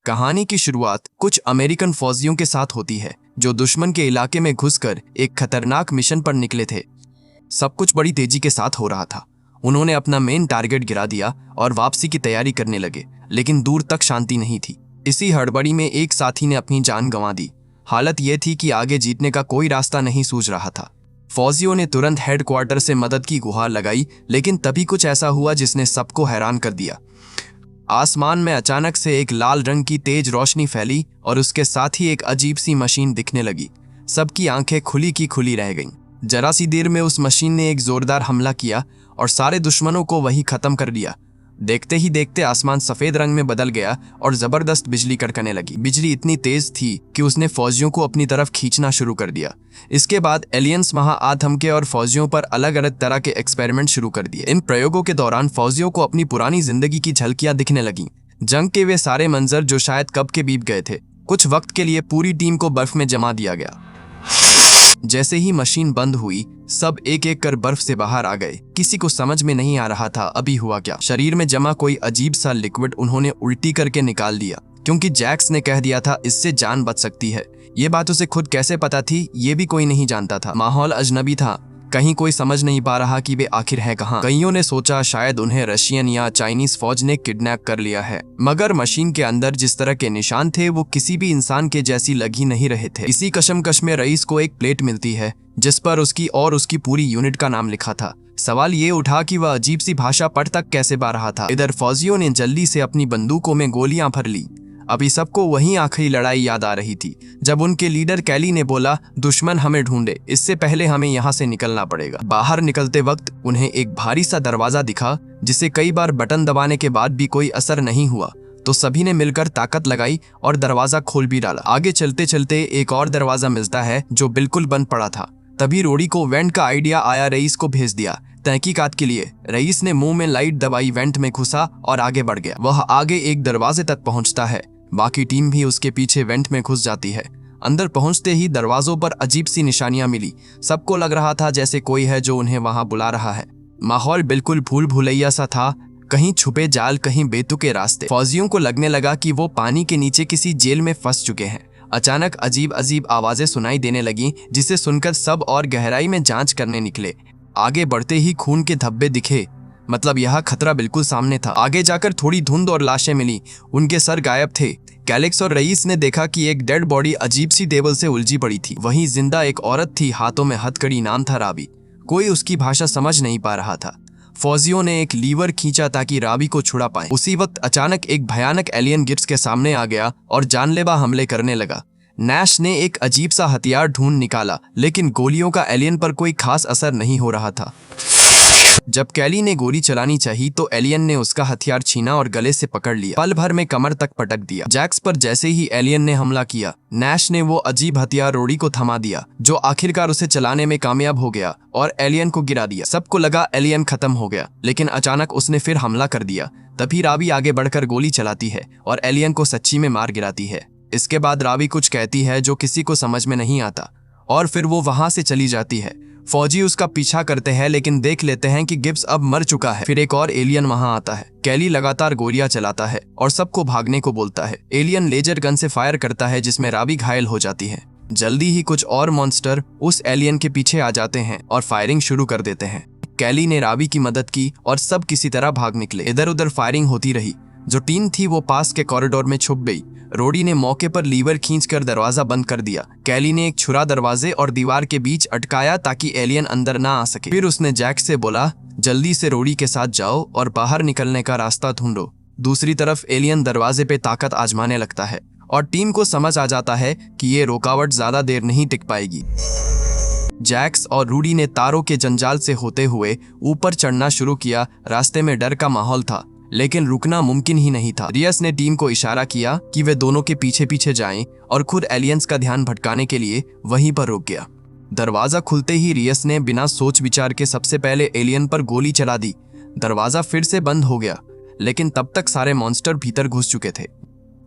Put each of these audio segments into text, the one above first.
कहानी की शुरुआत कुछ अमेरिकन फौजियों के साथ होती है जो दुश्मन के इलाके में घुसकर एक खतरनाक मिशन पर निकले थे। सब कुछ बड़ी तेजी के साथ हो रहा था। उन्होंने अपना मेन टारगेट गिरा दिया और वापसी की तैयारी करने लगे, लेकिन दूर तक शांति नहीं थी। इसी हड़बड़ी में एक साथी ने अपनी जान गंवा दी। हालत यह थी कि आगे जीतने का कोई रास्ता नहीं सूझ रहा था। फौजियों ने तुरंत हेडक्वार्टर से मदद की गुहार लगाई, लेकिन तभी कुछ ऐसा हुआ जिसने सबको हैरान कर दिया। आसमान में अचानक से एक लाल रंग की तेज रोशनी फैली और उसके साथ ही एक अजीब सी मशीन दिखने लगी। सबकी आंखें खुली की खुली रह गईं। जरा सी देर में उस मशीन ने एक जोरदार हमला किया और सारे दुश्मनों को वही खत्म कर दिया। देखते ही देखते आसमान सफेद रंग में बदल गया और जबरदस्त बिजली कड़कने लगी। बिजली इतनी तेज थी कि उसने फौजियों को अपनी तरफ खींचना शुरू कर दिया। इसके बाद एलियंस वहां आ थमके और फौजियों पर अलग अलग तरह के एक्सपेरिमेंट शुरू कर दिए। इन प्रयोगों के दौरान फौजियों को अपनी पुरानी जिंदगी की झलकियां दिखने लगीं। जंग के वे सारे मंजर जो शायद कब के बीत गए थे। कुछ वक्त के लिए पूरी टीम को बर्फ में जमा दिया गया। जैसे ही मशीन बंद हुई, सब एक एक कर बर्फ से बाहर आ गए। किसी को समझ में नहीं आ रहा था अभी हुआ क्या। शरीर में जमा कोई अजीब सा लिक्विड उन्होंने उल्टी करके निकाल दिया, क्योंकि जैक्स ने कह दिया था इससे जान बच सकती है। ये बात उसे खुद कैसे पता थी, ये भी कोई नहीं जानता था। माहौल अजनबी था। कहीं कोई समझ नहीं पा रहा कि वे आखिर है कहाँ। कईयों ने सोचा शायद उन्हें रशियन या चाइनीज फौज ने किडनैप कर लिया है, मगर मशीन के अंदर जिस तरह के निशान थे वो किसी भी इंसान के जैसी लग ही नहीं रहे थे। इसी कशमकश में रईस को एक प्लेट मिलती है जिस पर उसकी और उसकी पूरी यूनिट का नाम लिखा था। सवाल ये उठा कि वह अजीब सी भाषा पढ़ तक कैसे पा रहा था। इधर फौजियों ने जल्दी से अपनी बंदूकों में गोलियां भर ली। अभी सबको वही आखिरी लड़ाई याद आ रही थी जब उनके लीडर कैली ने बोला, दुश्मन हमें ढूंढे, इससे पहले हमें यहाँ से निकलना पड़ेगा। बाहर निकलते वक्त उन्हें एक भारी सा दरवाजा दिखा जिसे कई बार बटन दबाने के बाद भी कोई असर नहीं हुआ, तो सभी ने मिलकर ताकत लगाई और दरवाजा खोल भी डाला। आगे चलते चलते एक और दरवाजा मिलता है जो बिल्कुल बंद पड़ा था। तभी रोडी को वेंट का आइडिया आया, रईस को भेज दिया तहकीकात के लिए। रईस ने मुंह में लाइट दबाई, वेंट में घुसा और आगे बढ़ गया। वह आगे एक दरवाजे तक पहुंचता है। बाकी टीम भी उसके पीछे वेंट में घुस जाती है। अंदर पहुंचते ही दरवाजों पर अजीब सी निशानियां मिली। सबको लग रहा था जैसे कोई है जो उन्हें वहां बुला रहा है। माहौल बिल्कुल भूल भुलैया सा था, कहीं छुपे जाल, कहीं बेतुके रास्ते। फौजियों को लगने लगा कि वो पानी के नीचे किसी जेल में फंस चुके हैं। अचानक अजीब अजीब आवाजें सुनाई देने लगी, जिसे सुनकर सब और गहराई में जांच करने निकले। आगे बढ़ते ही खून के धब्बे दिखे, मतलब यह खतरा बिल्कुल सामने था। आगे जाकर थोड़ी धुंध और लाशें मिली, उनके सर गायब थे। कैलिक्स और रईस ने देखा कि एक डेड बॉडी अजीब सी टेबल से उलझी पड़ी थी। वहीं जिंदा एक औरत थी, हाथों में हथकड़ी, नाम था राबी। कोई उसकी भाषा समझ नहीं पा रहा था। फौजियों ने एक लीवर खींचा ताकि राबी को छुड़ा पाए। उसी वक्त अचानक एक भयानक एलियन गिट्स के सामने आ गया और जानलेवा हमले करने लगा। नैश ने एक अजीब सा हथियार ढूंढ निकाला, लेकिन गोलियों का एलियन पर कोई खास असर नहीं हो रहा था। जब कैली ने गोली चलानी चाहिए तो एलियन ने उसका हथियार छीना और गले से पकड़ लिया, पल भर में कमर तक पटक दिया। जैक्स पर जैसे ही एलियन ने हमला किया, नैश ने वो अजीब हथियार रोडी को थमा दिया, जो आखिरकार उसे चलाने में कामयाब हो गया और एलियन को गिरा दिया। सबको लगा एलियन खत्म हो गया, लेकिन अचानक उसने फिर हमला कर दिया। तभी राबी आगे बढ़कर गोली चलाती है और एलियन को सच्ची में मार गिराती है। इसके बाद राबी कुछ कहती है जो किसी को समझ में नहीं आता और फिर वो वहां से चली जाती है। फौजी उसका पीछा करते हैं, लेकिन देख लेते हैं कि गिब्स अब मर चुका है। फिर एक और एलियन वहां आता है। कैली लगातार गोलियां चलाता है और सबको भागने को बोलता है। एलियन लेजर गन से फायर करता है, जिसमें राबी घायल हो जाती है। जल्दी ही कुछ और मॉन्स्टर उस एलियन के पीछे आ जाते हैं और फायरिंग शुरू कर देते हैं। कैली ने राबी की मदद की और सब किसी तरह भाग निकले। इधर उधर फायरिंग होती रही। जो टीम थी वो पास के कॉरिडोर में छुप गई। रोडी ने मौके पर लीवर खींचकर दरवाजा बंद कर दिया। कैली ने एक छुरा दरवाजे और दीवार के बीच अटकाया ताकि एलियन अंदर ना आ सके। फिर उसने जैक से बोला, जल्दी से रोडी के साथ जाओ और बाहर निकलने का रास्ता ढूंढो। दूसरी तरफ एलियन दरवाजे पे ताकत आजमाने लगता है और टीम को समझ आ जाता है कि ये रुकावट ज्यादा देर नहीं टिक पाएगी। जैक्स और रूडी ने तारों के जंजाल से होते हुए ऊपर चढ़ना शुरू किया। रास्ते में डर का माहौल था, लेकिन रुकना मुमकिन ही नहीं था। रियस ने टीम को इशारा किया कि वे दोनों के पीछे पीछे जाएं और खुद एलियंस का ध्यान भटकाने के लिए वहीं पर रुक गया। दरवाजा खुलते ही रियस ने बिना सोच विचार के सबसे पहले एलियन पर गोली चला दी। दरवाजा फिर से बंद हो गया, लेकिन तब तक सारे मॉन्स्टर भीतर घुस चुके थे।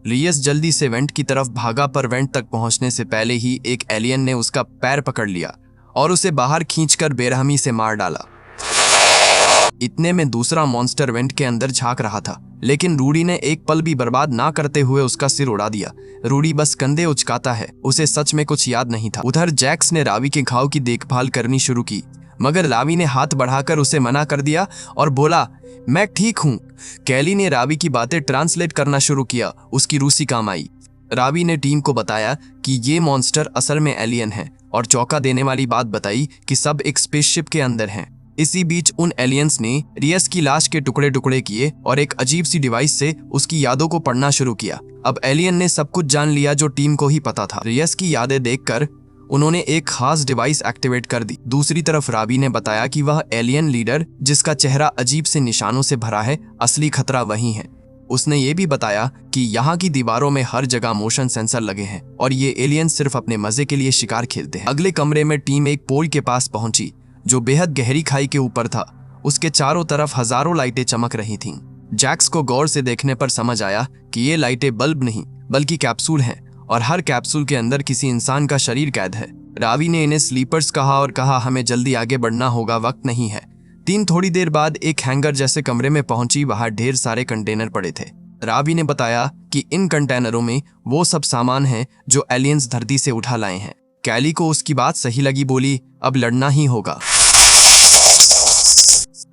रियस जल्दी से वेंट की तरफ भागा, पर वेंट तक पहुंचने से पहले ही एक एलियन ने उसका पैर पकड़ लिया और उसे बाहर खींचकर बेरहमी से मार डाला। इतने में दूसरा मॉन्स्टर वेंट के अंदर झांक रहा था, लेकिन रूडी ने एक पल भी बर्बाद ना करते हुए उसका सिर उड़ा दिया। रूडी बस कंधे उचकाता है, उसे सच में कुछ याद नहीं था। उधर जैक्स ने रावी के घाव की देखभाल करनी शुरू की, मगर रावी ने हाथ बढ़ाकर उसे मना कर दिया और बोला, मैं ठीक हूँ। कैली ने रावी की बातें ट्रांसलेट करना शुरू किया, उसकी रूसी काम आई। रावी ने टीम को बताया कि ये मॉन्स्टर असल में एलियन है और चौंका देने वाली बात बताई कि सब एक स्पेसशिप के अंदर हैं। इसी बीच उन एलियंस ने रियस की लाश के टुकड़े टुकड़े किए और एक अजीब सी डिवाइस से उसकी यादों को पढ़ना शुरू किया। अब एलियन ने सब कुछ जान लिया जो टीम को ही पता था। रियस की यादें देखकर उन्होंने एक खास डिवाइस एक्टिवेट कर दी। दूसरी तरफ रावी ने बताया कि वह एलियन लीडर, जिसका चेहरा अजीब से निशानों से भरा है, असली खतरा वही है। उसने ये भी बताया कि यहाँ की दीवारों में हर जगह मोशन सेंसर लगे हैं और ये एलियन सिर्फ अपने मजे के लिए शिकार खेलते हैं। अगले कमरे में टीम एक पोल के पास पहुंची जो बेहद गहरी खाई के ऊपर था। उसके चारों तरफ हजारों लाइटें चमक रही थीं। जैक्स को गौर से देखने पर समझ आया कि ये लाइटें बल्ब नहीं बल्कि कैप्सूल हैं और हर कैप्सूल के अंदर किसी इंसान का शरीर कैद है। रावी ने इन्हें स्लीपर्स कहा और कहा, हमें जल्दी आगे बढ़ना होगा, वक्त नहीं है। टीम थोड़ी देर बाद एक हैंगर जैसे कमरे में पहुंची। वहां ढेर सारे कंटेनर पड़े थे। रावी ने बताया कि इन कंटेनरों में वो सब सामान है जो एलियंस धरती से उठा लाए हैं। कैली को उसकी बात सही लगी, बोली, अब लड़ना ही होगा।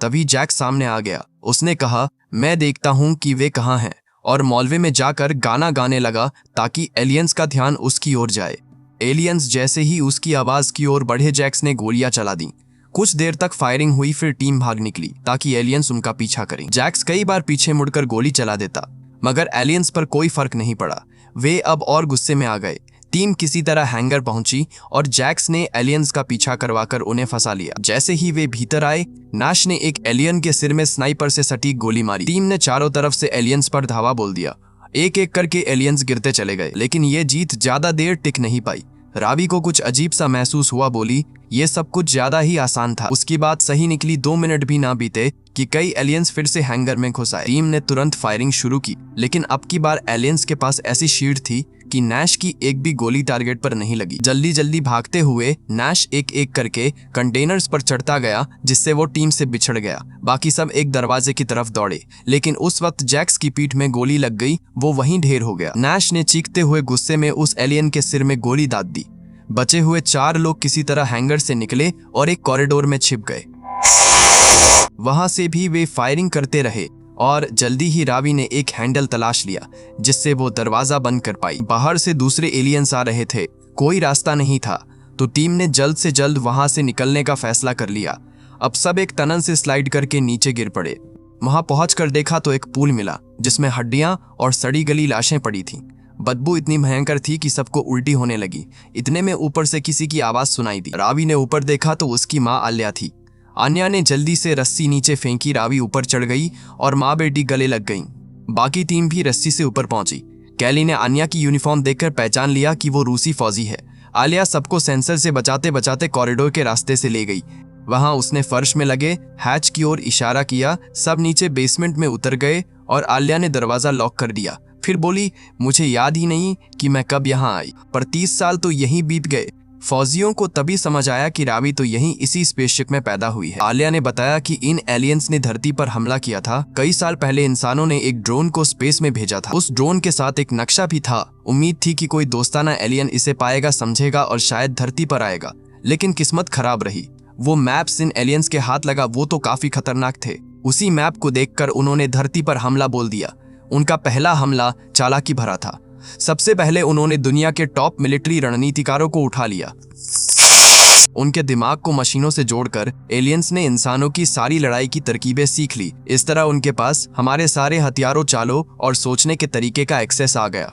तभी जैक सामने आ गया। उसने कहा, मैं देखता हूं कि वे कहां हैं, और मॉलवे में जाकर गाना गाने लगा ताकि एलियंस का ध्यान उसकी ओर जाए। एलियंस जैसे ही उसकी आवाज की ओर बढ़े, जैक्स ने गोलियां चला दी। कुछ देर तक फायरिंग हुई, फिर टीम भाग निकली ताकि एलियंस उनका पीछा करें। जैक्स कई बार पीछे मुड़कर गोली चला देता, मगर एलियंस पर कोई फर्क नहीं पड़ा। वे अब और गुस्से में आ गए। टीम किसी तरह हैंगर पहुंची और जैक्स ने एलियंस का पीछा करवाकर उन्हें फंसा लिया। जैसे ही वे भीतर आए, नाश ने एक एलियन के सिर में स्नाइपर से सटीक गोली मारी। टीम ने चारों तरफ से एलियंस पर धावा बोल दिया। एक एक करके एलियंस गिरते चले गए, लेकिन ये जीत ज्यादा देर टिक नहीं पाई। रावी को कुछ अजीब सा महसूस हुआ, बोली, ये सब कुछ ज्यादा ही आसान था। उसकी बात सही निकली। 2 मिनट भी ना बीते कि कई एलियंस फिर से हैंगर में घुस आए। टीम ने तुरंत फायरिंग शुरू की, लेकिन अब की बार एलियंस के पास ऐसी शील्ड थी कि नैश की एक भी गोली टारगेट पर नहीं लगी। जल्दी जल्दी भागते हुए नैश एक एक करके कंटेनर्स पर चढ़ता गया, जिससे वो टीम से बिछड़ गया। बाकी सब एक दरवाजे की तरफ दौड़े, लेकिन उस वक्त जैक्स की पीठ में गोली लग गई। वो वहीं ढेर हो गया। नैश ने चीखते हुए गुस्से में उस एलियन के सिर में गोली दाग दी। बचे हुए 4 लोग किसी तरह हैंगर से निकले और एक कॉरिडोर में छिप गए। वहां से भी वे फायरिंग करते रहे और जल्दी ही रावी ने एक हैंडल तलाश लिया जिससे वो दरवाजा बंद कर पाई। बाहर से दूसरे एलियंस आ रहे थे, कोई रास्ता नहीं था, तो टीम ने जल्द से जल्द वहां से निकलने का फैसला कर लिया। अब सब एक टनल से स्लाइड करके नीचे गिर पड़े। वहां पहुंचकर देखा तो एक पूल मिला जिसमें हड्डियां और सड़ी गली लाशें पड़ी थीं। बदबू इतनी भयंकर थी कि सबको उल्टी होने लगी। इतने में ऊपर से किसी की आवाज सुनाई दी। रावी ने ऊपर देखा तो उसकी माँ आल्या थी। आन्या ने जल्दी से रस्सी नीचे फेंकी। रावी ऊपर चढ़ गई और माँ बेटी गले लग गईं। बाकी टीम भी रस्सी से ऊपर पहुंची। कैली ने आन्या की यूनिफॉर्म देखकर पहचान लिया कि वो रूसी फौजी है। आलिया सबको सेंसर से बचाते बचाते कॉरिडोर के रास्ते से ले गई। वहां उसने फर्श में लगे हैच की ओर इशारा किया। सब नीचे बेसमेंट में उतर गए और आलिया ने दरवाजा लॉक कर दिया। फिर बोली, मुझे याद ही नहीं कि मैं कब यहाँ आई, पर 30 साल तो यहीं बीत गए। फौजियों को तभी समझ आया कि रावी तो यहीं इसी स्पेसशिप में पैदा हुई है। आलिया ने बताया कि इन एलियंस ने धरती पर हमला किया था। कई साल पहले इंसानों ने एक ड्रोन को स्पेस में भेजा था। उस ड्रोन के साथ एक नक्शा भी था। उम्मीद थी कि कोई दोस्ताना एलियन इसे पाएगा, समझेगा और शायद धरती पर आएगा, लेकिन किस्मत खराब रही। वो मैप्स इन एलियंस के हाथ लगा, वो तो काफी खतरनाक थे। उसी मैप को देखकर उन्होंने धरती पर हमला बोल दिया। उनका पहला हमला चालाकी भरा था। सबसे पहले उन्होंने दुनिया के टॉप मिलिट्री रणनीतिकारों को उठा लिया। उनके दिमाग को मशीनों से जोड़कर एलियंस ने इंसानों की सारी लड़ाई की तरकीबें सीख ली। इस तरह उनके पास हमारे सारे हथियारों, चालों और सोचने के तरीके का एक्सेस आ गया।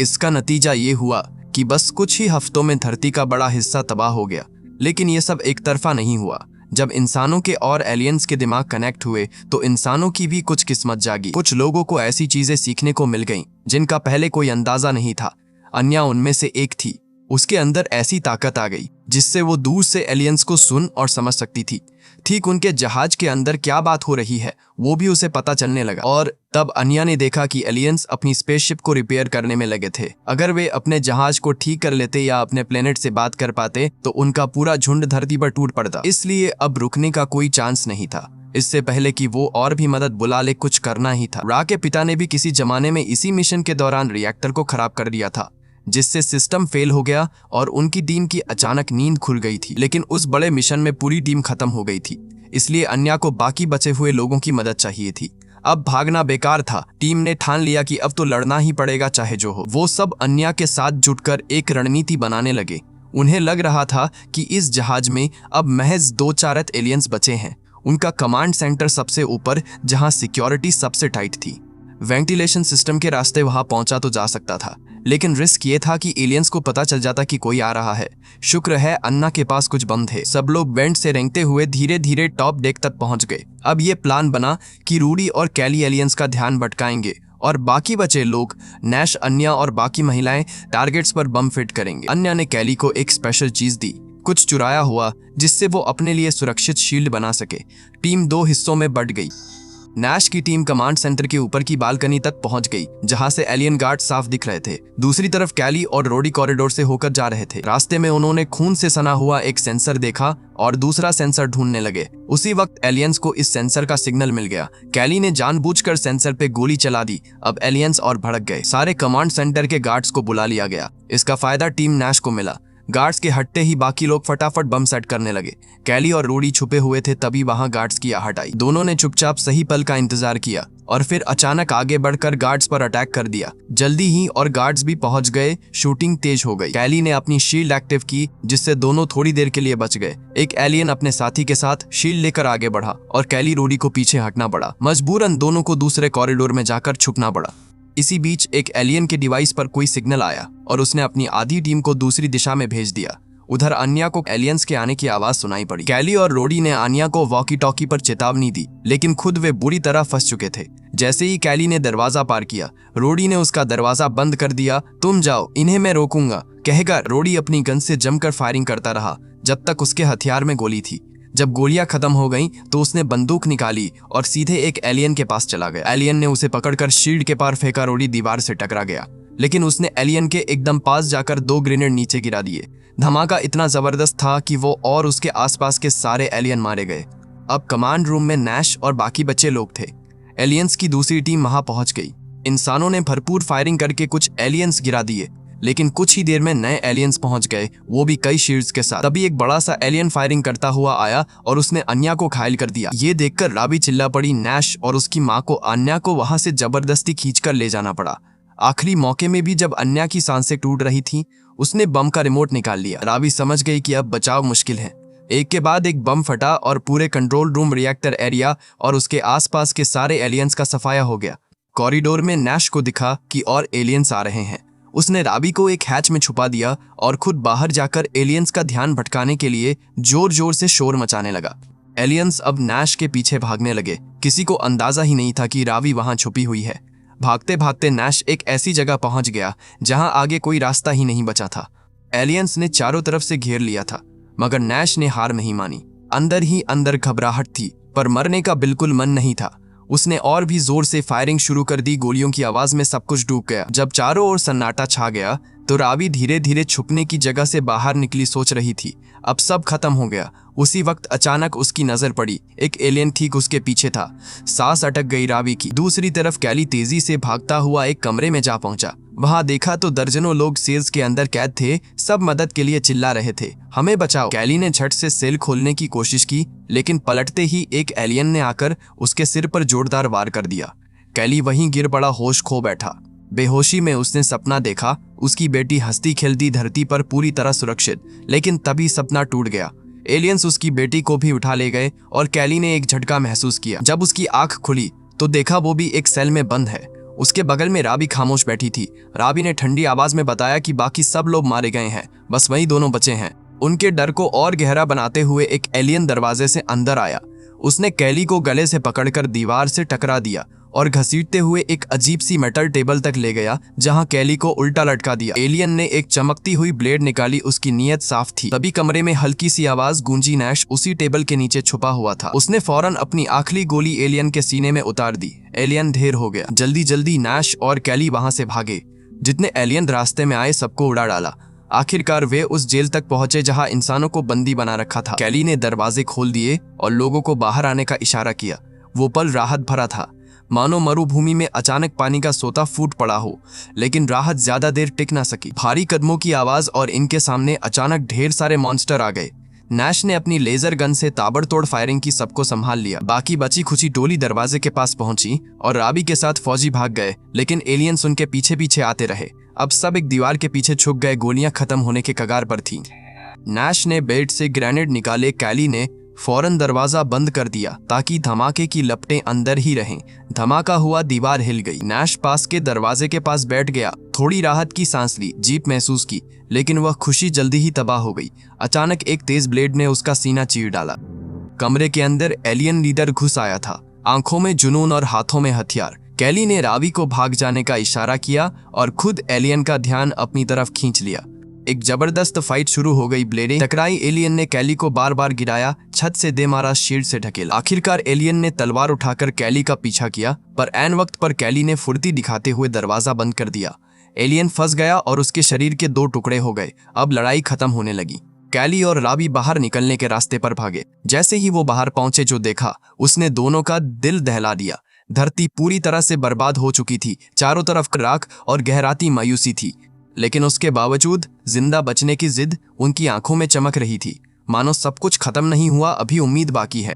इसका नतीजा ये हुआ कि बस कुछ ही हफ्तों में धरती का बड़ा हिस्सा तबाह हो गया। लेकिन यह सब एक तरफा नहीं हुआ। जब इंसानों के और एलियंस के दिमाग कनेक्ट हुए तो इंसानों की भी कुछ किस्मत जागी। कुछ लोगों को ऐसी चीजें सीखने को मिल गईं जिनका पहले कोई अंदाजा नहीं था। अन्या उनमें से एक थी। उसके अंदर ऐसी ताकत आ गई जिससे वो दूर से एलियंस को सुन और समझ सकती थी। ठीक उनके जहाज के अंदर क्या बात हो रही है वो भी उसे पता चलने लगा। और तब अन्या ने देखा कि एलियंस अपनी स्पेसशिप को रिपेयर करने में लगे थे। अगर वे अपने जहाज को ठीक कर लेते या अपने प्लेनेट से बात कर पाते तो उनका पूरा झुंड धरती पर टूट पड़ता। इसलिए अब रुकने का कोई चांस नहीं था। इससे पहले कि वो और भी मदद बुला ले, कुछ करना ही था। रा के पिता ने भी किसी जमाने में इसी मिशन के दौरान रिएक्टर को खराब कर दिया था, जिससे सिस्टम फेल हो गया और उनकी टीम की अचानक नींद खुल गई थी। लेकिन उस बड़े मिशन में पूरी टीम खत्म हो गई थी, इसलिए अन्या को बाकी बचे हुए लोगों की मदद चाहिए थी। अब भागना बेकार था। टीम ने ठान लिया कि अब तो लड़ना ही पड़ेगा, चाहे जो हो। वो सब अन्या के साथ जुटकर एक रणनीति बनाने लगे। उन्हें लग रहा था कि इस जहाज में अब महज 2-4 एलियंस बचे हैं। उनका कमांड सेंटर सबसे ऊपर, जहां सिक्योरिटी सबसे टाइट थी। वेंटिलेशन सिस्टम के रास्ते वहां पहुंचा तो जा सकता था, लेकिन रिस्क ये था कि एलियंस को पता चल जाता कि कोई आ रहा है। शुक्र है अन्ना के पास कुछ बम थे। सब लोग वेंट से रेंगते हुए धीरे धीरे टॉप डेक तक पहुंच गए। अब ये प्लान बना कि रूडी और कैली एलियंस का ध्यान भटकाएंगे और बाकी बचे लोग, नैश, अन्या और बाकी महिलाएं, टारगेट्स पर बम फिट करेंगे। अन्या ने कैली को एक स्पेशल चीज दी, कुछ चुराया हुआ, जिससे वो अपने लिए सुरक्षित शील्ड बना सके। टीम 2 हिस्सों में बंट गई। नैश की टीम कमांड सेंटर के ऊपर की बालकनी तक पहुंच गई, जहां से एलियन गार्ड साफ दिख रहे थे। दूसरी तरफ कैली और रोडी कॉरिडोर से होकर जा रहे थे। रास्ते में उन्होंने खून से सना हुआ एक सेंसर देखा और दूसरा सेंसर ढूंढने लगे। उसी वक्त एलियंस को इस सेंसर का सिग्नल मिल गया। कैली ने जानबूझकर सेंसर पे गोली चला दी। अब एलियंस और भड़क गए। सारे कमांड सेंटर के गार्ड्स को बुला लिया गया। इसका फायदा टीम नैश को मिला। गार्ड्स के हटते ही बाकी लोग फटाफट बम सेट करने लगे। कैली और रूडी छुपे हुए थे, तभी वहां गार्ड्स की आहट आई। दोनों ने चुपचाप सही पल का इंतजार किया और फिर अचानक आगे बढ़कर गार्ड्स पर अटैक कर दिया। जल्दी ही और गार्ड्स भी पहुंच गए। शूटिंग तेज हो गई। कैली ने अपनी शील्ड एक्टिव की, जिससे दोनों थोड़ी देर के लिए बच गए। एक एलियन अपने साथी के साथ शील्ड लेकर आगे बढ़ा और कैली रूडी को पीछे हटना पड़ा। मजबूरन दोनों को दूसरे कॉरिडोर में जाकर छुपना पड़ा। इसी बीच एक एलियन के डिवाइस पर कोई सिग्नल आया और उसने अपनी आधी टीम को दूसरी दिशा में भेज दिया। उधर अन्या को एलियंस के आने की आवाज सुनाई पड़ी। कैली और रोडी ने अन्या को वॉकी टॉकी पर चेतावनी दी, लेकिन खुद वे बुरी तरह फंस चुके थे। जैसे ही कैली ने दरवाजा पार किया, रोडी ने उसका दरवाजा बंद कर दिया। तुम जाओ, इन्हें मैं रोकूंगा, कहकर रोडी अपनी गन से जमकर फायरिंग करता रहा जब तक उसके हथियार में गोली थी। जब गोलियां खत्म हो गईं, तो उसने बंदूक निकाली और सीधे एक एलियन के पास चला गया। एलियन ने उसे पकड़कर शील्ड के पार फेंका। रोडी दीवार से टकरा गया, लेकिन उसने एलियन के एकदम पास जाकर 2 ग्रेनेड नीचे गिरा दिए। धमाका इतना जबरदस्त था कि वो और उसके आसपास के सारे एलियन मारे गए। अब कमांड रूम में नैश और बाकी बचे लोग थे। एलियंस की दूसरी टीम वहां पहुंच गई। इंसानों ने भरपूर फायरिंग करके कुछ एलियंस गिरा दिए, लेकिन कुछ ही देर में नए एलियंस पहुंच गए, वो भी कई शील्ड्स के साथ। तभी एक बड़ा सा एलियन फायरिंग करता हुआ आया और उसने अन्या को घायल कर दिया। ये देखकर राबी चिल्ला पड़ी। नैश और उसकी माँ को अन्या को वहां से जबरदस्ती खींचकर ले जाना पड़ा। आखिरी मौके में भी जब अन्या की सांसें टूट रही थी, उसने बम का रिमोट निकाल लिया। राबी समझ गई कि अब बचाव मुश्किल है। एक के बाद एक बम फटा और पूरे कंट्रोल रूम, रिएक्टर एरिया और उसके आसपास के सारे एलियंस का सफाया हो गया। कॉरिडोर में नैश को दिखा कि और एलियंस आ रहे हैं। उसने राबी को एक हैच में छुपा दिया और खुद बाहर जाकर एलियंस का ध्यान भटकाने के लिए जोर जोर से शोर मचाने लगा। एलियंस अब नैश के पीछे भागने लगे। किसी को अंदाजा ही नहीं था कि राबी वहां छुपी हुई है। भागते भागते नैश एक ऐसी जगह पहुंच गया जहां आगे कोई रास्ता ही नहीं बचा था। एलियंस ने चारों तरफ से घेर लिया था, मगर नैश ने हार नहीं मानी। अंदर ही अंदर घबराहट थी, पर मरने का बिल्कुल मन नहीं था। उसने और भी जोर से फायरिंग शुरू कर दी। गोलियों की आवाज में सब कुछ डूब गया। जब चारों ओर सन्नाटा छा गया, तो राबी धीरे धीरे छुपने की जगह से बाहर निकली, सोच रही थी अब सब खत्म हो गया। उसी वक्त अचानक उसकी नजर पड़ी। एक एलियन ठीक उसके पीछे था। सांस अटक गई राबी की। दूसरी तरफ कैली तेजी से भागता हुआ एक कमरे में जा पहुंचा। वहां देखा तो दर्जनों लोग सेल्स के अंदर कैद थे। सब मदद के लिए चिल्ला रहे थे, हमें बचाओ। कैली ने झट से सेल खोलने की कोशिश की, लेकिन पलटते ही एक एलियन ने आकर उसके सिर पर जोरदार वार कर दिया। कैली वहीं गिर पड़ा, होश खो बैठा। बेहोशी में उसने सपना देखा, उसकी बेटी हंसती खेलती धरती पर पूरी तरह सुरक्षित। लेकिन तभी सपना टूट गया। एलियंस उसकी बेटी को भी उठा ले गए और कैली ने एक झटका महसूस किया। जब उसकी आंख खुली तो देखा वो भी एक सेल में बंद है। उसके बगल में राबी खामोश बैठी थी। राबी ने ठंडी आवाज में बताया कि बाकी सब लोग मारे गए हैं, बस वही दोनों बचे हैं। उनके डर को और गहरा बनाते हुए एक एलियन दरवाजे से अंदर आया। उसने कैली को गले से पकड़कर दीवार से टकरा दिया और घसीटते हुए एक अजीब सी मेटल टेबल तक ले गया, जहां कैली को उल्टा लटका दिया। एलियन ने एक चमकती हुई ब्लेड निकाली। उसकी नीयत साफ थी। तभी कमरे में हल्की सी आवाज गूंजी। नैश उसी टेबल के नीचे छुपा हुआ था। उसने फौरन अपनी आखिरी गोली एलियन के सीने में उतार दी। एलियन ढेर हो गया। जल्दी जल्दी नैश और कैली वहां से भागे। जितने एलियन रास्ते में आए सबको उड़ा डाला। आखिरकार वे उस जेल तक पहुंचे जहां इंसानों को बंदी बना रखा था। कैली ने दरवाजे खोल दिए और लोगों को बाहर आने का इशारा किया। वो पल राहत भरा था, मानो मरुभूमि में अचानक पानी का सोता फूट पड़ा हो। लेकिन राहत ज्यादा देर टिक ना सकी। भारी कदमों की आवाज और इनके सामने अचानक ढेर सारे मॉन्स्टर आ गए। नैश ने अपनी लेजर गन से ताबड़तोड़ फायरिंग की सबको संभाल लिया। बाकी बची खुची टोली दरवाजे के पास पहुंची और राबी के साथ फौजी भाग गए, लेकिन एलियंस उनके पीछे पीछे आते रहे। अब सब एक दीवार के पीछे छुप गए, गोलियां खत्म होने के कगार पर थीं। नैश ने बेल्ट से ग्रेनेड निकाले। कैली ने फौरन दरवाजा बंद कर दिया ताकि धमाके की लपटें अंदर ही रहें। धमाका हुआ, दीवार हिल गई। नैश पास के दरवाजे के पास बैठ गया, थोड़ी राहत की सांस ली, जीप महसूस की, लेकिन वह खुशी जल्दी ही तबाह हो गई। अचानक एक तेज ब्लेड ने उसका सीना चीर डाला। कमरे के अंदर एलियन लीडर घुस आया था, आंखों में जुनून और हाथों में हथियार। कैली ने रावी को भाग जाने का इशारा किया और खुद एलियन का ध्यान अपनी तरफ खींच लिया। एक जबरदस्त फाइट शुरू हो गई। ब्लेडें टकराई। एलियन ने कैली को बार बार गिराया, छत से दे मारा, शील्ड से ढकेला। आखिरकार एलियन ने तलवार उठाकर कैली का पीछा किया, पर ऐन वक्त पर कैली ने फुर्ती दिखाते हुए दरवाजा बंद कर दिया। एलियन फंस गया और उसके शरीर के 2 टुकड़े हो गए। अब लड़ाई खत्म होने लगी। कैली और रावी बाहर निकलने के रास्ते पर भागे। जैसे ही वो बाहर पहुंचे, जो देखा उसने दोनों का दिल दहला दिया। धरती पूरी तरह से बर्बाद हो चुकी थी, चारों तरफ राख और गहराती मायूसी थी। लेकिन उसके बावजूद जिंदा बचने की जिद उनकी आंखों में चमक रही थी, मानो सब कुछ खत्म नहीं हुआ, अभी उम्मीद बाकी है।